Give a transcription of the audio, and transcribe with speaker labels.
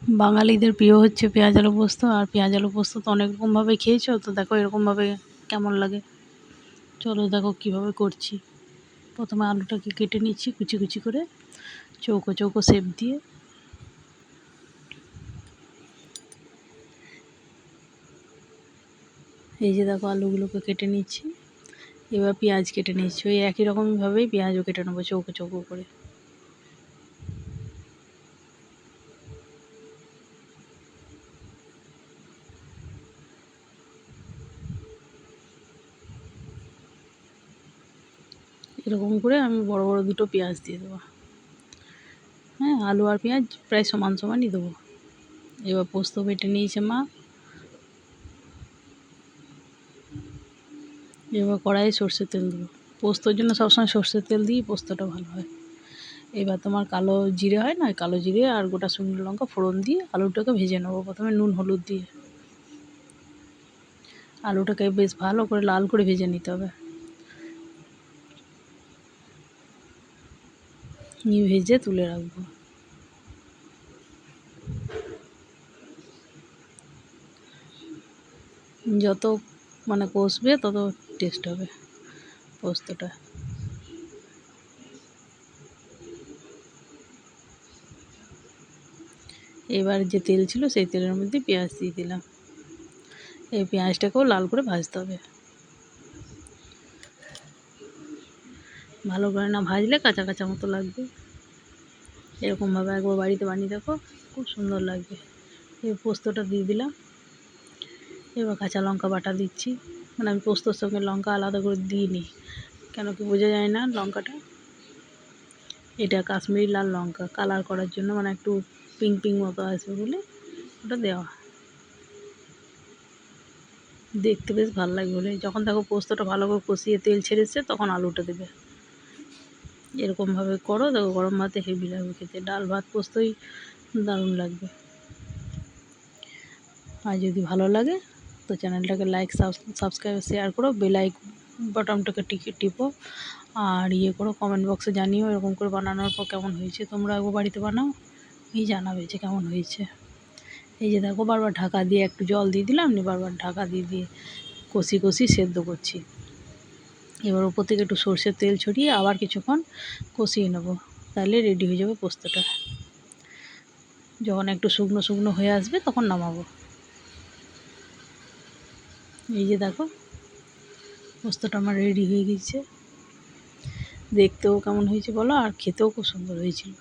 Speaker 1: বাঙালিদের প্রিয় হচ্ছে পেঁয়াজ আলু পোস্ত। আর পেঁয়াজ আলু পোস্ত তো অনেক রকমভাবে খেয়েছো, তো দেখো এরকমভাবে কেমন লাগে। চলো দেখো কিভাবে করছি। প্রথমে আলুটাকে কেটে নিচ্ছি কুচি কুচি করে, চৌকো চৌকো শেপ দিয়ে। এই যে দেখো আলুগুলোকে কেটে নিচ্ছি। এবার পেঁয়াজ কেটে নিচ্ছি, ওই একই রকমভাবেই পেঁয়াজও কেটে নেবো চৌকো চৌকো করে। এরকম করে আমি বড় বড় দুটো পেঁয়াজ দিয়ে দেবো। হ্যাঁ, আলু আর পেঁয়াজ প্রায় সমান সমানই দেবো। এবার পোস্ত বেটে নিয়েছে মা। এবার কড়াইয়ে সর্ষের তেল দেবো। পোস্তর জন্য সবসময় সর্ষের তেল দিয়েই পোস্তটা ভালো হয়। এবার তোমার কালো জিরে হয় না, কালো জিরে আর গোটা শুকনো লঙ্কা ফোড়ন দিয়ে আলুটাকে ভেজে নেবো প্রথমে নুন হলুদ দিয়ে। আলুটাকে বেশ ভালো করে লাল করে ভেজে নিতে হবে। নিয়ে ভেজে তুলে রাখবো। যত কষবে তত টেস্ট হবে পোস্তটা। এবার যে তেল ছিল সেই তেলের মধ্যে পেঁয়াজ দিয়ে দিলাম। এই পেঁয়াজটাকেও লাল করে ভাজতে হবে। ভালো করে না ভাজলে কাঁচা কাঁচা মতো লাগবে। এরকমভাবে একবার বাড়িতে বানিয়ে দেখো, খুব সুন্দর লাগবে। এই পোস্তটা দিয়ে দিলাম। এবার কাঁচা লঙ্কা বাটা দিচ্ছি। আমি পোস্তর সঙ্গে লঙ্কা আলাদা করে দিইনি, কেন কি বোঝা যায় না লঙ্কাটা। এটা কাশ্মীরি লাল লঙ্কা, কালার করার জন্য, একটু পিঙ্ক পিঙ্ক মতো আসবে বলে ওটা দেওয়া। দেখতে বেশ ভালো লাগবে বলে। যখন দেখো পোস্তটা ভালো করে কষিয়ে তেল ছেড়েছে তখন আলুটা দেবে। এরকমভাবে করো, দেখো গরম ভাতে হেভি লাগবে খেতে। ডাল ভাত পোস্তই দারুণ লাগবে। আর যদি ভালো লাগে তো চ্যানেলটাকে লাইক সাবস্ক্রাইব শেয়ার করো, বেল আইকন বাটনটাকে টিপো। আর করো, কমেন্ট বক্সে জানিও এরকম করে বানানোর পর কেমন হয়েছে। তোমরা একবার বাড়িতে বানাও, জানাবে যে কেমন হয়েছে। এই যে দেখো বারবার ঢাকা দিয়ে একটু জল দিয়ে দিলাম, বারবার ঢাকা দিয়ে দিয়ে কষি সেদ্ধ করছি। এবার উপর থেকে একটু সর্ষের তেল ছড়িয়ে আবার কিছুক্ষণ কষিয়ে নেবো, তাহলে রেডি হয়ে যাবে পোস্তটা। যখন একটু শুকনো শুকনো হয়ে আসবে তখন নামাবো। এই যে দেখো পোস্তটা আমার রেডি হয়ে গেছে। দেখতেও কেমন হয়েছে বলো, আর খেতেও খুব সুন্দর হয়েছিল।